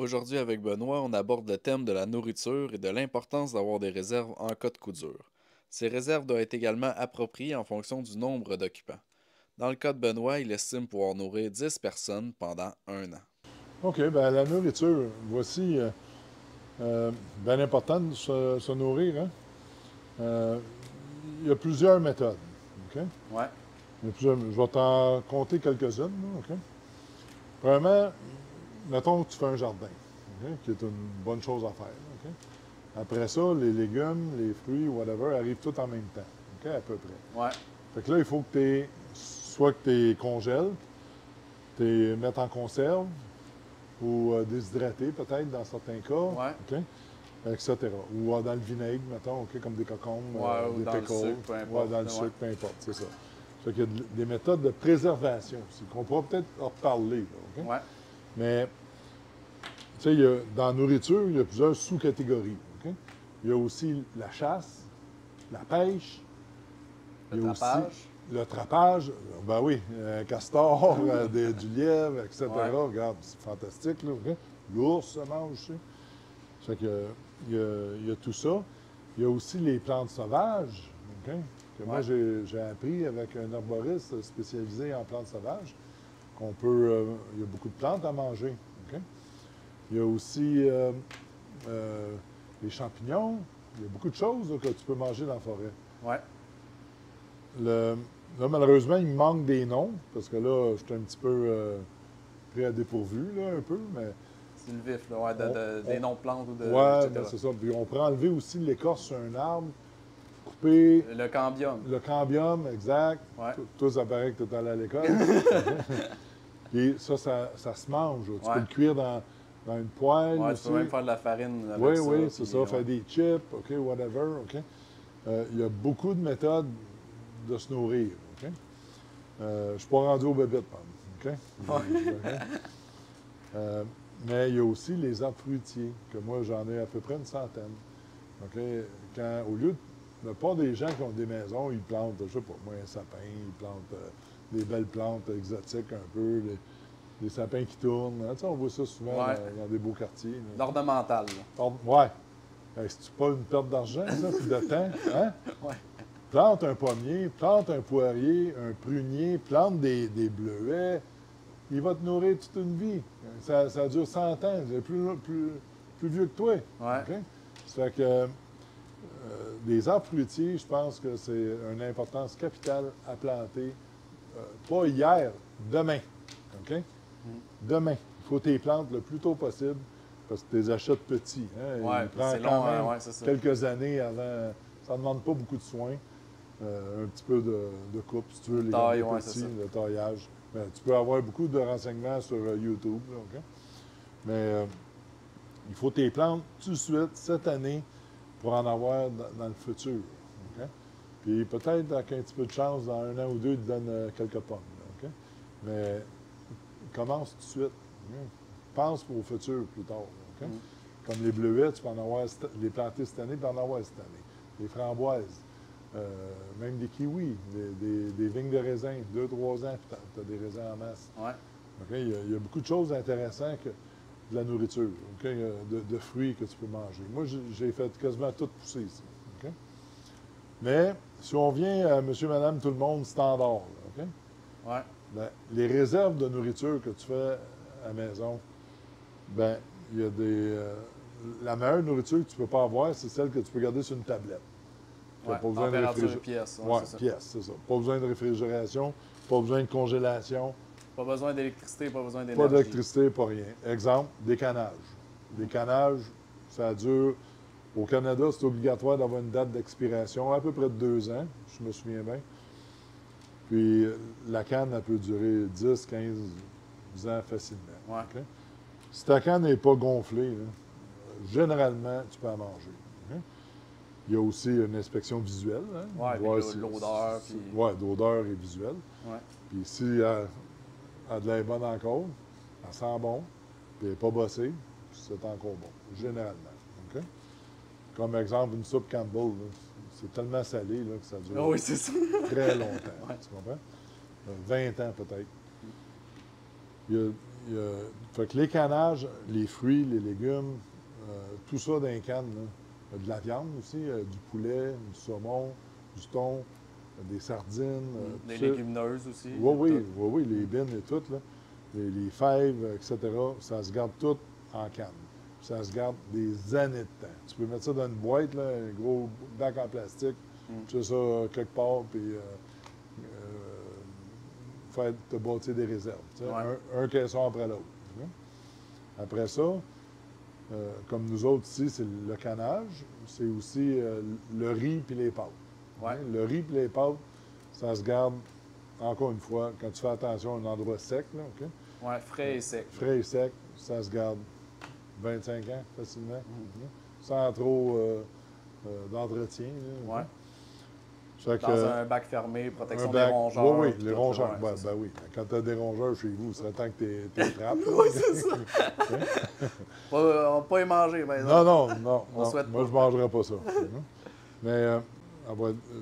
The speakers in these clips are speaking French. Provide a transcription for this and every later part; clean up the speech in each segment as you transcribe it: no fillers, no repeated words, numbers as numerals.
Aujourd'hui, avec Benoît, on aborde le thème de la nourriture et de l'importance d'avoir des réserves en cas de coup dur. Ces réserves doivent être également appropriées en fonction du nombre d'occupants. Dans le cas de Benoît, il estime pouvoir nourrir 10 personnes pendant un an. OK, ben la nourriture, voici, bien important de se nourrir, hein. Euh, il y a plusieurs méthodes, OK? Ouais, Je vais t'en compter quelques-unes, là, OK? Premièrement, mettons que tu fais un jardin, OK? Qui est une bonne chose à faire, OK? Après ça, les légumes, les fruits, whatever, arrivent tout en même temps, OK? À peu près. ouais, Fait que là, il faut que soit que tu congèles, tu les mettes en conserve, ou déshydraté peut-être dans certains cas, ouais, OK? Etc. Ou dans le vinaigre, mettons, OK, comme des cocombes, ouais, ou des dans le pickles, sucre, peu ouais, importe. dans le Là, ouais. sucre, peu importe, c'est ça. Fait qu'il y a des méthodes de préservation aussi, qu'on pourra peut-être en reparler, là, OK? Ouais, Mais, tu sais, dans la nourriture, il y a plusieurs sous-catégories, OK? Il y a aussi la chasse, la pêche, le il y a aussi tapage. le trapage, ben oui, un castor, du lièvre, etc. Ouais, Regarde, c'est fantastique, là, OK? L'ours se mange aussi. Fait que, il y a tout ça. Il y a aussi les plantes sauvages, OK, que moi ouais, j'ai appris avec un herboriste spécialisé en plantes sauvages, il y a beaucoup de plantes à manger, OK? Il y a aussi euh, les champignons. Il y a beaucoup de choses là, que tu peux manger dans la forêt. ouais. Le- Là, malheureusement, il me manque des noms, parce que là, je suis un petit peu pris à dépourvu, là, un peu, mais C'est le vif, là, ouais, on, des noms de plantes ou de, ouais, mais etc. c'est ça. Puis on pourrait enlever aussi l'écorce sur un arbre, couper Le cambium. le cambium, exact. Ouais, Toi, ça paraît que tu es allé à l'école. Puis ça se mange. Tu peux ouais, le cuire dans une poêle ouais, tu peux aussi. même faire de la farine Oui, avec ça. oui, c'est Puis, ça. ouais. Faire des chips, OK, whatever, OK. Il y a beaucoup de méthodes de se nourrir, OK. Je ne suis pas rendu au bébé, OK. Euh, mais il y a aussi les arbres fruitiers, que moi, j'en ai à peu près une centaine. OK? Au lieu de. La plupart des gens qui ont des maisons, ils plantent, je sais pas, moi, un sapin, ils plantent des belles plantes exotiques un peu, des sapins qui tournent, hein. Tu sais, on voit ça souvent Ouais, dans des beaux quartiers, là. l'ornemental, là. Ouais. C'est pas une perte d'argent, ça, c'est de temps, hein? Ouais. Plante un pommier, plante un poirier, un prunier, plante des bleuets. Il va te nourrir toute une vie. Ça dure 100 ans. C'est plus vieux que toi. Ouais. OK? Ça fait que les arbres fruitiers, je pense que c'est une importance capitale à planter. Pas hier, demain. OK? Mm. Demain. Il faut tes plantes le plus tôt possible parce que tu les achètes petits, hein. Ouais, Il puis prend c'est quand long, même ouais, c'est ça. quelques années avant. Ça ne demande pas beaucoup de soins. Un petit peu de coupe, si tu veux, Une les taille, garder ouais, c'est petits, ça. le taillage. Tu peux avoir beaucoup de renseignements sur YouTube, là, OK? Mais il faut tes plantes tout de suite, cette année, pour en avoir dans le futur, OK? Puis peut-être, avec un petit peu de chance, dans un an ou deux, ils te donnent quelques pommes, là, OK? Mais commence tout de suite, OK? Pense au futur plus tard, OK? Mm. Comme les bleuets, tu peux en avoir, les planter cette année, tu peux en avoir cette année. Les framboises, même des kiwis, des vignes de raisin, 2, 3 ans, puis tu as des raisins en masse. Ouais. OK? Il y a beaucoup de choses intéressantes que de la nourriture, OK? De fruits que tu peux manger. Moi, j'ai fait quasiment tout pousser ici, OK? Mais si on vient à monsieur, madame, tout le monde standard, là, OK? Ouais. Ben, les réserves de nourriture que tu fais à la maison, ben il y a la meilleure nourriture que tu peux pas avoir, c'est celle que tu peux garder sur une tablette. Tu n'as Ouais. pas besoin de Température et réfrigération. pièce, ouais, Ouais, c'est ça. pièce, c'est ça. Pas besoin de réfrigération, pas besoin de congélation, Pas besoin d'électricité, pas besoin pas d'énergie. d'électricité, pas rien. Exemple, décannage. Décannage, ça dure. Au Canada, c'est obligatoire d'avoir une date d'expiration à peu près de 2 ans, je me souviens bien. Puis la canne, elle peut durer 10, 15 ans facilement. Ouais. OK? Si ta canne n'est pas gonflée, là, généralement, tu peux en manger. OK? Il y a aussi une inspection visuelle, hein, Ouais, puis voir si, l'odeur, puis. ouais, d'odeur et visuelle. Ouais. Puis si elle a de l'air bonne encore, elle sent bon, puis elle n'est pas bossée, c'est encore bon, généralement. OK? Comme exemple, une soupe Campbell, là, c'est tellement salé là, que ça Ah dure oui, c'est ça. très longtemps. Ouais. Tu comprends? 20 ans peut-être. Il y a, Fait que les cannages, les fruits, les légumes, tout ça dans les cannes, là. De la viande aussi, du poulet, du saumon, du thon, des sardines. Des tout ça. légumineuses aussi. Oui, oui, tout. oui, oui, les bines et tout, là. Les fèves, etc., ça se garde tout en canne. Ça se garde des années de temps. Tu peux mettre ça dans une boîte, là, un gros bac en plastique, tu fais ça quelque part, puis faire te bâtir des réserves. Tu sais, Ouais. un caisson après l'autre. Hein. Après ça, comme nous autres ici, c'est le canage, c'est aussi le riz puis les pâtes. Ouais. Hein. Le riz puis les pâtes, ça se garde, encore une fois, quand tu fais attention à un endroit sec, là, OK? Ouais, frais et sec. Frais et sec, ça se garde 25 ans facilement, hein, sans trop d'entretien. Là, Ouais. OK? Fait Dans un bac fermé, protection un des bac- rongeurs. Oui, oui, puis les tout, rongeurs. ouais, Ben, c'est ben oui, quand tu as des rongeurs chez vous, il serait temps que tu trappes. Oui, c'est ça. On va pas y manger, par exemple. Non, non, non. On non. souhaite Moi, pas. je ne mangerais pas ça. Hein. Mais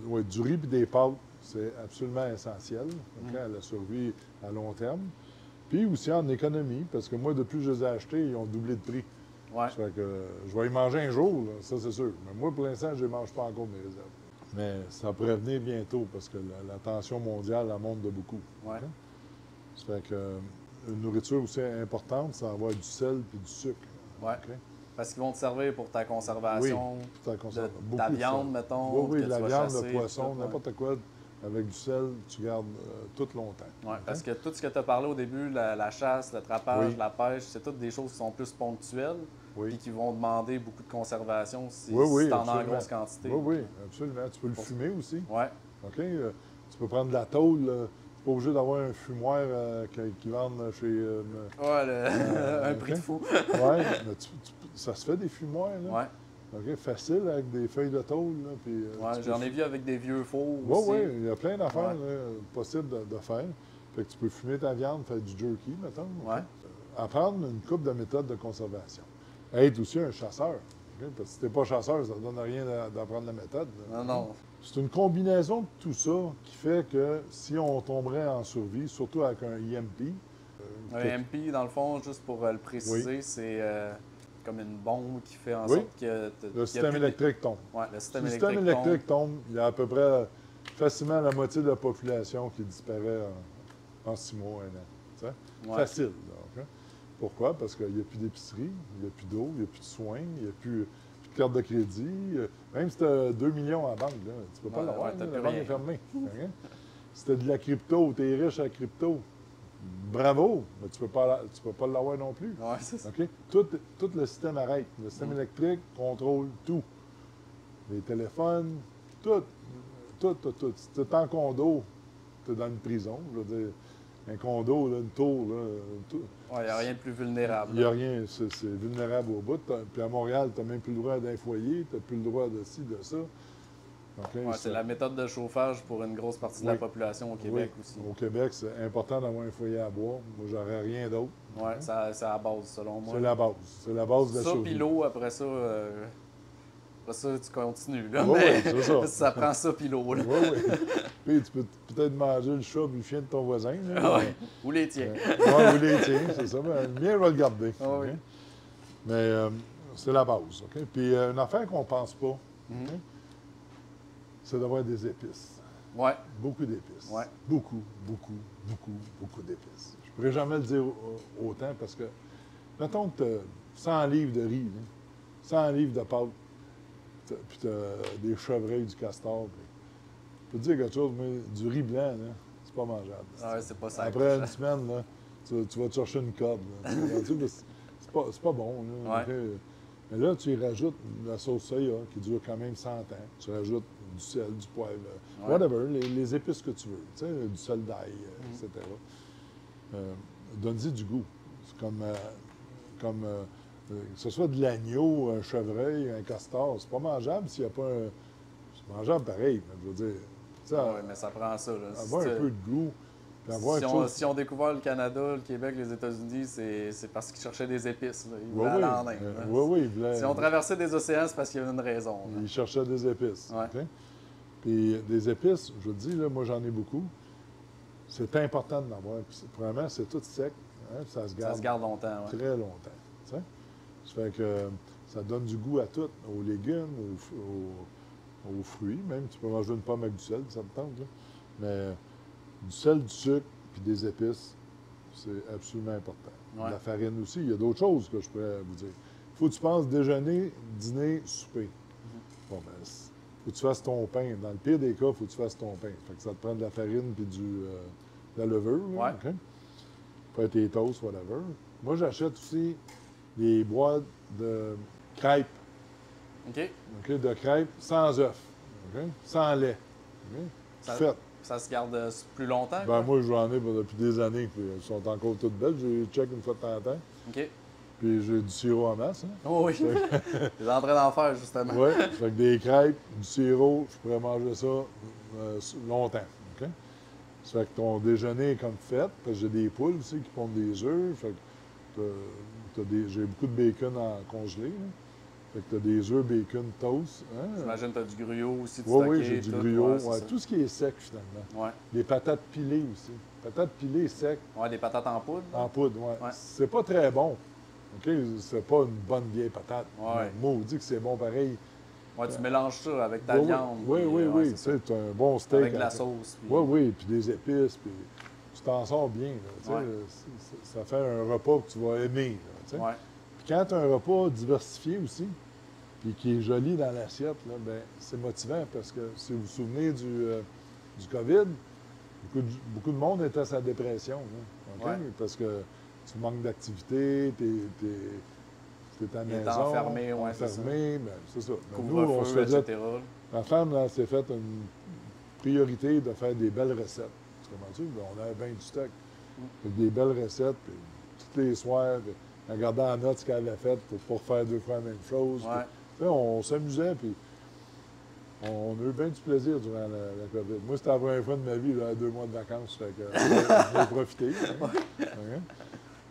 ouais, du riz et des pâtes, c'est absolument essentiel, OK, à la survie à long terme. Puis aussi en économie, parce que moi, depuis que je les ai achetés, ils ont doublé de prix. Ouais. Ça fait que je vais y manger un jour, là, ça c'est sûr. Mais moi, pour l'instant, je ne les mange pas encore mes réserves. Mais ça pourrait venir bientôt, parce que la tension mondiale, elle monte de beaucoup. Ouais. OK? Ça fait que une nourriture aussi importante, c'est avoir du sel et du sucre. Ouais. OK? Parce qu'ils vont te servir pour ta conservation Ça conserve de beaucoup ta de viande, sel. mettons. Oui, oui, que la tu vas viande, chasser, le poisson, tout, ouais. n'importe quoi, avec du sel, tu gardes tout longtemps. Ouais, OK? parce que tout ce que tu as parlé au début, la chasse, le trapage, Oui. la pêche, c'est toutes des choses qui sont plus ponctuelles Oui. puis qui vont demander beaucoup de conservation si, Oui, oui, si tu en as en absolument. grosse quantité. Oui, oui, absolument. Tu peux le fumer aussi. Ouais, OK? Tu peux prendre de la tôle. Tu n'es pas obligé d'avoir un fumoir qui vendent chez... ouais un prix OK? de fou. Oui, mais ça se fait des fumoirs, là. Ouais, OK? Facile, avec des feuilles de tôle, là. Puis, ouais, tu peux j'en ai vu avec des vieux fours Oui, aussi. oui, il y a plein d'affaires Ouais. là, possibles de faire. Fait que tu peux fumer ta viande, faire du jerky, mettons. OK? Ouais. Apprendre une couple de méthodes de conservation. Être aussi un chasseur. OK? Parce que si tu n'es pas chasseur, ça ne donne rien d'apprendre la méthode. Là. Non, non. C'est une combinaison de tout ça qui fait que si on tomberait en survie, surtout avec un EMP, Un MP, dans le fond, juste pour le préciser, c'est comme une bombe qui fait en Oui. sorte que... le système électrique tombe. Ouais, le Si système le électrique, système électrique tombe, il y a à peu près facilement la moitié de la population qui disparaît en 6 mois, 1 an. Tu sais? Ouais. Facile. Donc, hein. Pourquoi? Parce qu'il n'y a plus d'épicerie, il n'y a plus d'eau, il n'y a plus de soins, il n'y a plus de carte de crédit. Même si tu as 2 millions à la banque, là, tu ne peux pas Ouais, l'avoir, ouais, t'as là, plus la banque rien. est fermée. Hein? Si tu as de la crypto, tu es riche à la crypto, bravo, mais tu ne peux pas l'avoir non plus. Ouais, c'est ça. OK? Tout le système arrête. Le système électrique contrôle tout. Les téléphones, tout. Si tu es en condo, tu es dans une prison. Je veux dire, un condo, là, une tour, là, tout. Ouais, il n'y a rien de plus vulnérable. Il n'y a rien. C'est vulnérable au bout. Puis à Montréal, tu n'as même plus le droit d'un foyer, tu n'as plus le droit de ci, de ça. OK? Ouais, c'est la méthode de chauffage pour une grosse partie de la Oui. population au Québec Oui. aussi. Au Québec, c'est important d'avoir un foyer à boire. Moi, j'aurais rien d'autre. Ouais, c'est à la base, selon moi. C'est la base. C'est la base de la Ça, survie. puis l'eau, après ça, tu continues. Là, Oui, mais oui, c'est ça. ça prend ça, puis l'eau. là. Oui, oui. Puis tu peux peut-être manger le chat ou le chien de ton voisin. Là, Ouais. Ou les tiens. ouais, ou les tiens, c'est ça. Mais le mien, je vais le garder. Ah oui. OK? Mais c'est la base. OK? Puis une affaire qu'on ne pense pas, Mhm. OK? C'est d'avoir des épices. Ouais, Beaucoup d'épices. Ouais. Beaucoup, beaucoup, beaucoup, beaucoup d'épices. Je ne pourrais jamais le dire autant parce que, mettons que tu as 100 livres de riz, là, 100 livres de pâtes, puis tu as des chevreuils, du castor. Puis, je peux te dire quelque chose, mais du riz blanc, là, c'est pas mangeable. ouais c'est pas ça. Après une semaine, là, tu vas te chercher une corde. Là. C'est pas bon. Là, Ouais. OK? Mais là, tu y rajoutes la sauce soya qui dure quand même 100 ans. Tu rajoutes du sel, du poivre, Ouais. whatever, les épices que tu veux. Tu sais, du sel d'ail, etc. Donne-y du goût. C'est comme que ce soit de l'agneau, un chevreuil, un castor. C'est pas mangeable s'il n'y a pas un... C'est mangeable pareil, mais je veux dire... tu sais, Ouais, mais ça prend ça. Là. avoir Si un tu- peu de goût. Puis avoir Si quelque on, chose... si on découvert le Canada, le Québec, les États-Unis, c'est parce qu'ils cherchaient des épices. Là. Ils Oui, voulaient aller oui. en Inde. là. Oui, oui. il voulait- Si on traversait des océans, c'est parce qu'il y avait une raison. là. Il cherchait des épices. Ouais. OK? Puis des épices, je vous le dis, là, moi j'en ai beaucoup. C'est important d'en avoir. Puis premièrement, c'est tout sec. Hein, ça se Ça se garde longtemps, ouais. très longtemps. Tu sais. Ça fait que ça donne du goût à tout, aux légumes, aux fruits. Même, tu peux manger une pomme avec du sel, ça te tente. Là. Mais du sel, du sucre, puis des épices, c'est absolument important. Ouais. La farine aussi. Il y a d'autres choses que je pourrais vous dire. Il faut que tu penses déjeuner, dîner, souper. Bon, ben, faut que tu fasses ton pain. Dans le pire des cas, il faut que tu fasses ton pain. Fait que ça te prend de la farine puis de la levure. Là, Ouais. OK? Ça peut être tes toasts, whatever. Moi, j'achète aussi des boîtes de crêpes. OK. OK? De crêpes sans œufs. OK? Sans lait. OK? Ça, Faites. ça se garde plus longtemps, Ben, quoi? moi, j'en ai depuis des années. Puis elles sont encore toutes belles. Je les check une fois de temps en temps. OK. Puis j'ai du sirop en masse. Hein? Oh oui. T'es en train d'en faire, justement. Oui, fait que des crêpes, du sirop, je pourrais manger ça longtemps. OK? Ça fait que ton déjeuner est comme fait, parce que j'ai des poules aussi qui pondent des œufs. Fait que j'ai beaucoup de bacon en congelé. Là. Fait que tu as des œufs, bacon, toast. Hein? J'imagine que tu as du gruyot aussi de Oui, stocker. oui, j'ai du tout. gruyot. Ouais, c'est Ouais, ça. tout ce qui est sec, finalement. Ouais. Des patates pilées aussi. Patates pilées secs, Ouais, des patates en poudre. là. en poudre, ouais. Ouais. C'est pas très bon. OK? C'est pas une bonne vieille patate. Ouais. Mais maudit que c'est bon pareil. Ouais, tu mélanges ça avec ta Oui, viande. oui, puis, oui, ouais, oui. c'est Tu ça. sais, tu as un bon steak. Avec de la sauce. Puis... Oui, oui, puis des épices, puis tu t'en sors bien. Là, tu sais, Ouais. ça fait un repas que tu vas aimer. Là, tu sais. Ouais. Puis quand tu as un repas diversifié aussi, puis qui est joli dans l'assiette, là, ben, c'est motivant parce que si vous vous souvenez du COVID, beaucoup de monde était à sa dépression. Là, OK? Ouais. Parce que tu manques d'activité, t'es à la Il est maison, enfermé, ouais, c'est ça. ben, c'est ça. Ben, nous, on se Couvre-feu, faisait etc. Ma femme là, s'est faite une priorité de faire des belles recettes. Tu comprends-tu? Ben, on avait bien du stock. Fait que des belles recettes, puis tous les soirs, puis en regardant en note ce qu'elle avait fait pour faire deux fois la même chose. Ouais. Puis, tu sais, on s'amusait, puis on a eu bien du plaisir durant la COVID. Moi, c'était la première fois de ma vie, là, 2 mois de vacances, fait que j'en ai profité. Hein. OK?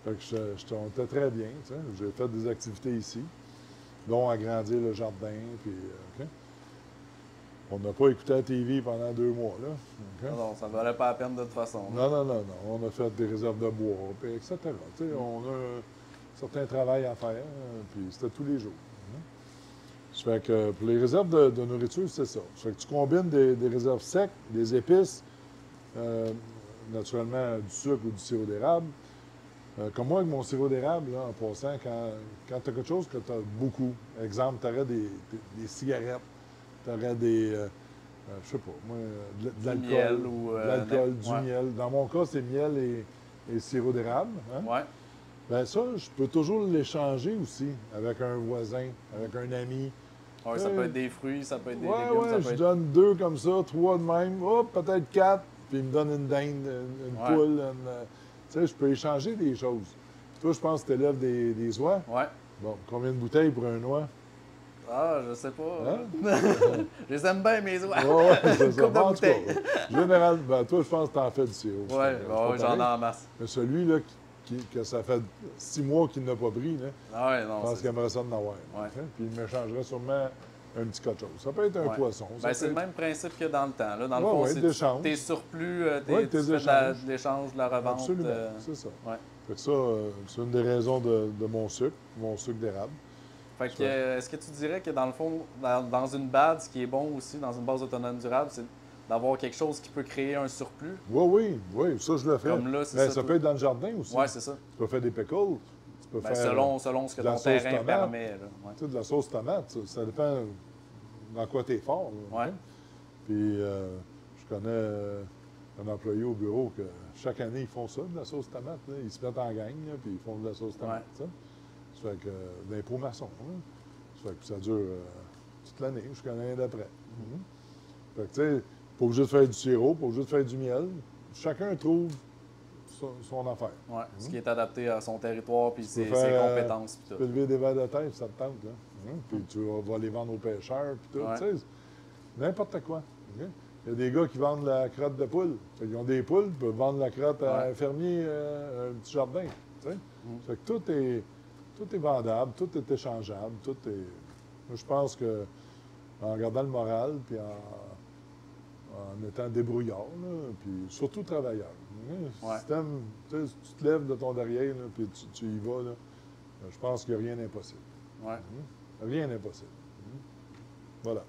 Fait que on était très bien, tu sais. J'ai fait des activités ici, dont agrandir le jardin, puis OK? On n'a pas écouté la TV pendant 2 mois, là. OK? Non, ça ne valait pas la peine de toute façon. Non, non, non, non. On a fait des réserves de bois, puis etc. Tu sais, on a un certain travail à faire, puis c'était tous les jours. Hein. Ça fait que pour les réserves de nourriture, c'est ça. Ça fait que tu combines des réserves secs, des épices, naturellement du sucre ou du sirop d'érable. Comme moi, avec mon sirop d'érable, là, en passant, quand tu as quelque chose que tu as beaucoup, exemple, tu aurais des cigarettes, tu aurais des, je sais pas, moi, de l'alcool, miel ou, de l'alcool, du ouais. miel. Dans mon cas, c'est miel et sirop d'érable. Hein? Ouais. Bien ça, je peux toujours l'échanger aussi avec un voisin, avec un ami. Ouais, ça peut être des fruits, ça peut être des Ouais, légumes, ça ouais, peut je être... donne 2 comme ça, 3 de même, hop, peut-être 4, puis il me donne une dinde, une Ouais. poule, tu sais, je peux échanger des choses. Puis toi, je pense que tu élèves des oies. Ouais. Bon, combien de bouteilles pour un oie? Ah, je sais pas. Hein? Je les aime bien, mes oies. Ouais, ouais, c'est ça. Coupe de En tout cas, bouteille. généralement, ben, toi, je pense que tu en fais du sirop. Ouais, C'est pas ouais, j'en ai pareil. en masse. Mais celui-là, que ça fait 6 mois qu'il n'a pas pris, là, Ah ouais, je non, pense c'est... qu'il aimerait ça d'en avoir. Ouais. Hein? Puis il m'échangerait sûrement un petit quelque chose. Ça peut être un Ouais. poisson. ça Ben, peut c'est le être- même principe que dans le temps. Là. Dans le Ouais, fond, ouais, c'est d'échange. tes surplus, Ouais, tu tes fais de échanges. l'échange, de la revente. Absolument, c'est ça. Ouais. Fait que ça, c'est une des raisons de mon sucre d'érable. Fait que, est-ce que tu dirais que dans le fond, dans une BAD, ce qui est bon aussi, dans une base autonome durable, c'est d'avoir quelque chose qui peut créer un surplus? Oui, ça je le fais. Comme là, c'est Ben, ça, ça tout. peut être dans le jardin aussi. Ouais, c'est ça. Tu peux faire des pickles, tu peux Ben, faire selon ce que de la ton sauce terrain tomate. permet. Là. Ouais. tu sais, de la sauce tomate. Ça dépend dans quoi tu es fort. Là, Ouais. OK? Puis je connais un employé au bureau que chaque année, ils font ça, de la sauce tomate. Là. Ils se mettent en gang, là, puis ils font de la sauce tomate. Ça fait que d'impôt maçon. Là. Ça fait que ça dure toute l'année, jusqu'à l'année d'après. Fait que, tu sais, pas obligé de faire du sirop, pas obligé de faire du miel. Chacun trouve son affaire. Ouais. Ce qui est adapté à son territoire puis ses faire, compétences. Puis Tu tout. peux lever des verres de terre, puis ça te tente. Là. Puis tu vas les vendre aux pêcheurs, puis tout. Ouais. Tu sais, n'importe quoi. OK? Il y a des gars qui vendent la crotte de poule. Ils ont des poules, ils peuvent vendre la crotte à Ouais. un fermier, un petit jardin. Tu sais? Fait que tout est vendable, tout est échangeable, tout est... Moi, je pense que en regardant le moral, puis en étant débrouillard, là, puis surtout travailleur. Ouais. Si tu te lèves de ton derrière, là, puis tu y vas, là, je pense qu'il n'y a rien d'impossible. Ouais. Rien d'impossible. Voilà.